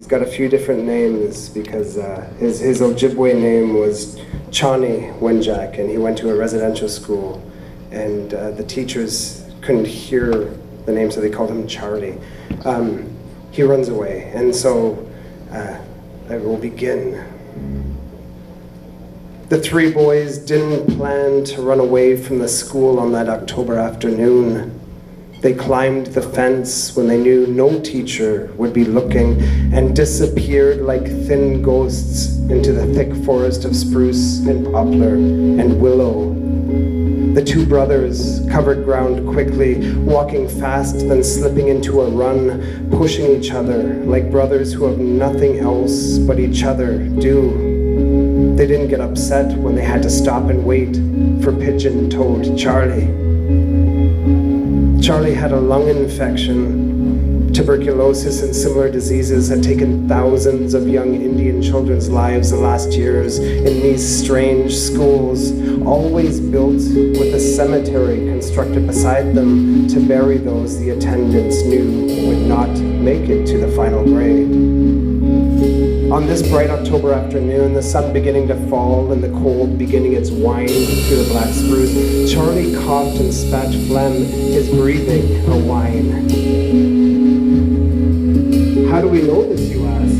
He's got a few different names because his Ojibwe name was Chani Wenjack, and he went to a residential school, and the teachers couldn't hear the name, so they called him Charlie. He runs away, and so I will begin. The three boys didn't plan to run away from the school on that October afternoon. They climbed the fence when they knew no teacher would be looking and disappeared like thin ghosts into the thick forest of spruce and poplar and willow. The two brothers covered ground quickly, walking fast, then slipping into a run, pushing each other like brothers who have nothing else but each other do. They didn't get upset when they had to stop and wait for pigeon-toed Charlie. Charlie had a lung infection. Tuberculosis and similar diseases had taken thousands of young Indian children's lives the last years in these strange schools, always built with a cemetery constructed beside them to bury those the attendants knew would not make it to the final grade. On this bright October afternoon, the sun beginning to fall and the cold beginning its wind through the black spruce, Charlie coughed and spat phlegm, his breathing a whine. How do we know this, you ask?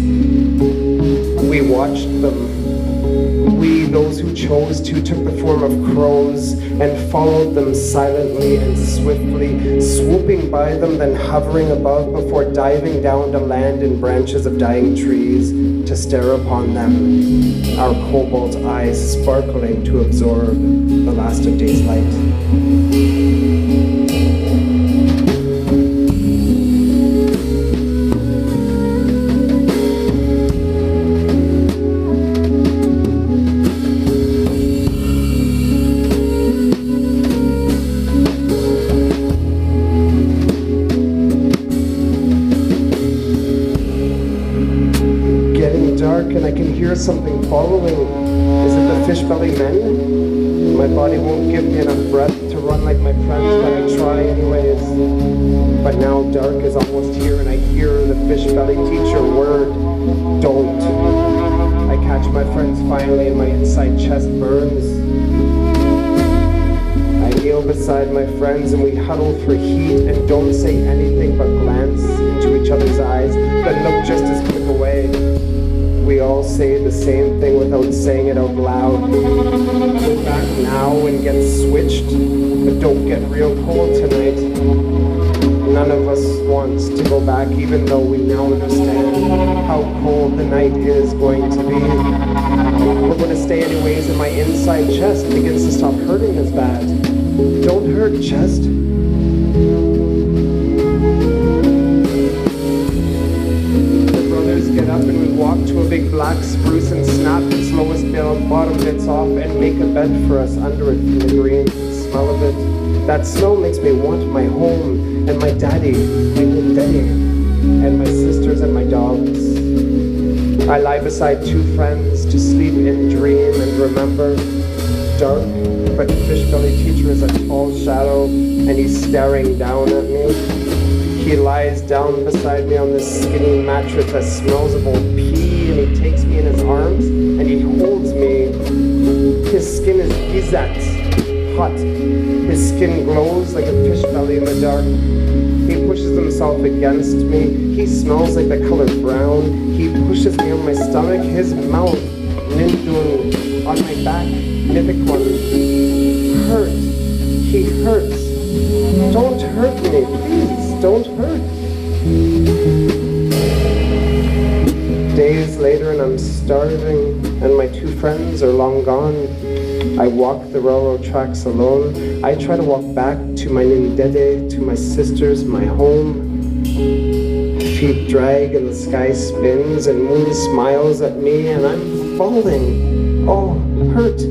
We watched them. We, those who chose to, took the form of crows and followed them silently and swiftly, swooping by them, then hovering above before diving down to land in branches of dying trees to stare upon them, our cobalt eyes sparkling to absorb the last of day's light. And I can hear something following. Is it the fish-belly men? My body won't give me enough breath to run like my friends, but I try anyways. But now dark is almost here, and I hear the fish-belly teacher word, don't. I catch my friends finally, and my inside chest burns. I kneel beside my friends, and we huddle for heat and don't say anything but glance into each other's eyes, then look just as quick away. We all say the same thing without saying it out loud. Go back now and get switched, but don't get real cold tonight. None of us wants to go back, even though we now understand how cold the night is going to be. We're going to stay anyways, and my inside chest begins to stop hurting as bad. Don't hurt, chest. Get up and we walk to a big black spruce and snap its lowest bottom bits off and make a bed for us under it from the green smell of it. That smell makes me want my home and my daddy, my daddy, and my sisters and my dogs. I lie beside two friends to sleep and dream and remember. Dark, but the fish-belly teacher is a tall shadow and he's staring down at me. He lies down beside me on this skinny mattress that smells of old pee, and he takes me in his arms and he holds me. His skin is gizat, hot. His skin glows like a fish belly in the dark. He pushes himself against me. He smells like the color brown. He pushes me on my stomach. His mouth, nindun, on my back, nivikwan. Hurt. He hurts. Don't hurt me, please. Don't hurt. Days later and I'm starving and my two friends are long gone. I walk the railroad tracks alone. I try to walk back to my Nindede, to my sisters, my home. Feet drag and the sky spins and moon smiles at me and I'm falling. Oh, hurt.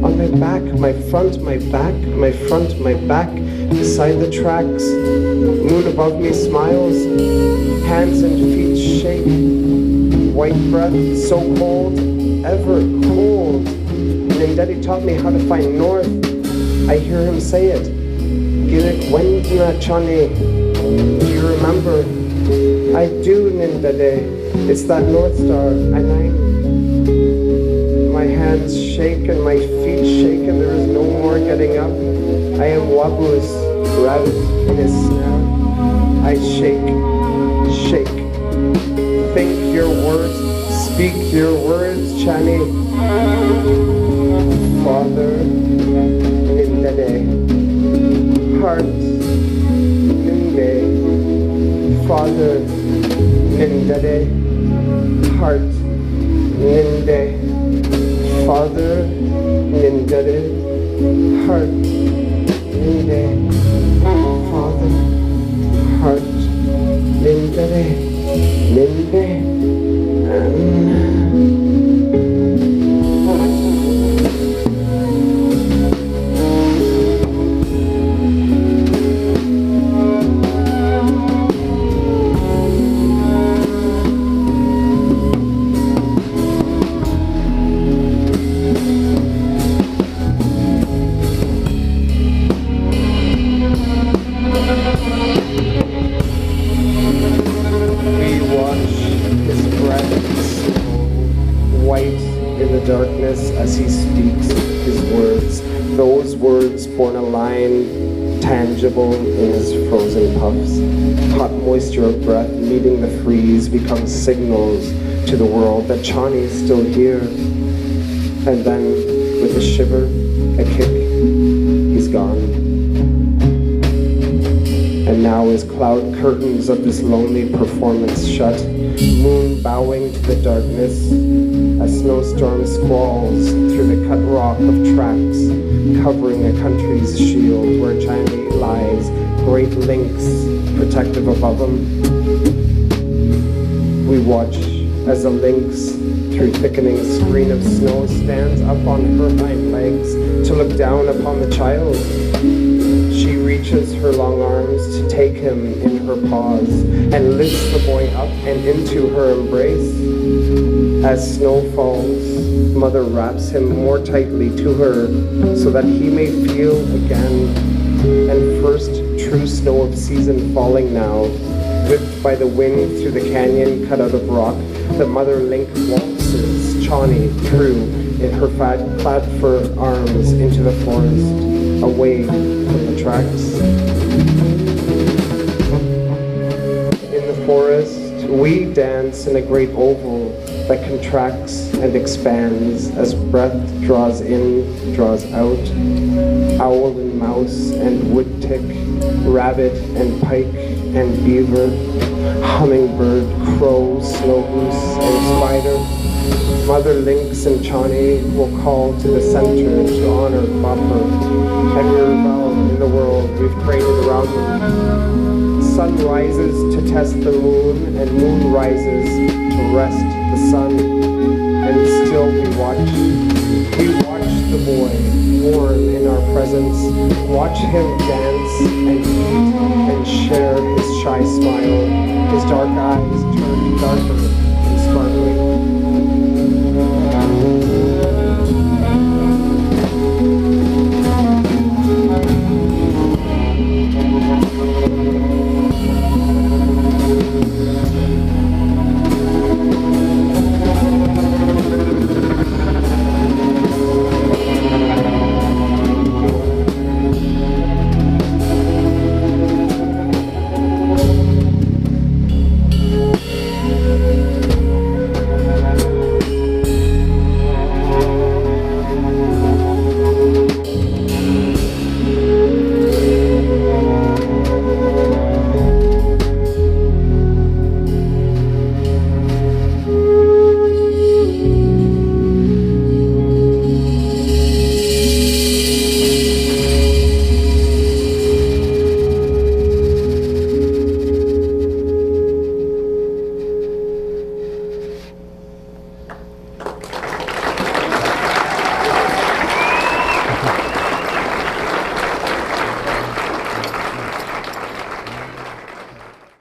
On my back, my front, my back, my front, my back. Beside the tracks, moon above me smiles, hands and feet shake, white breath, so cold, ever cold. And then Daddy taught me how to find north. I hear him say it, Gilik Wenjack Chani. Do you remember? I do Nindade. It's that North Star, and my hands shake and my feet shake and there is no more getting up. I am Wabu's rabbit in his snare. I shake, shake. Think your words, speak your words, Chani. Father, Nindade. Heart, Ninde. Father, Nindade. Heart, Ninde. Father, Nindade. Heart, Ninde. Father, heart, Nindade. Ninde. Darkness as he speaks his words, those words born a line tangible in his frozen puffs. Hot moisture of breath meeting the freeze becomes signals to the world that Chani is still here. And then, with a shiver, a kick, he's gone. And now as cloud curtains of this lonely performance shut, moon bowing to the darkness, a snowstorm squalls through the cut rock of tracks, covering a country's shield where Chani lies, great lynx protective above him. We watch as a lynx, through thickening screen of snow, stands up on her hind legs to look down upon the child. She reaches her long arms to take him in her paws and lifts the boy up and into her embrace. As snow falls, mother wraps him more tightly to her so that he may feel again. And first true snow of season falling now, whipped by the wind through the canyon cut out of rock, the mother link waltzes Chani through in her clad fur arms into the forest, away from the tracks. In the forest, we dance in a great oval that contracts and expands as breath draws in, draws out. Owl and mouse and wood tick, rabbit and pike and beaver, hummingbird, crow, snow goose, and spider. Mother lynx and Chani will call to the center to honor Bappa. Every rebel in the world we've created around them. Sun rises to test the moon, and moon rises to rest the sun. And still we watch the boy, warm in our presence, watch him dance and eat and share his shy smile, his dark eyes turned darker and sparkling.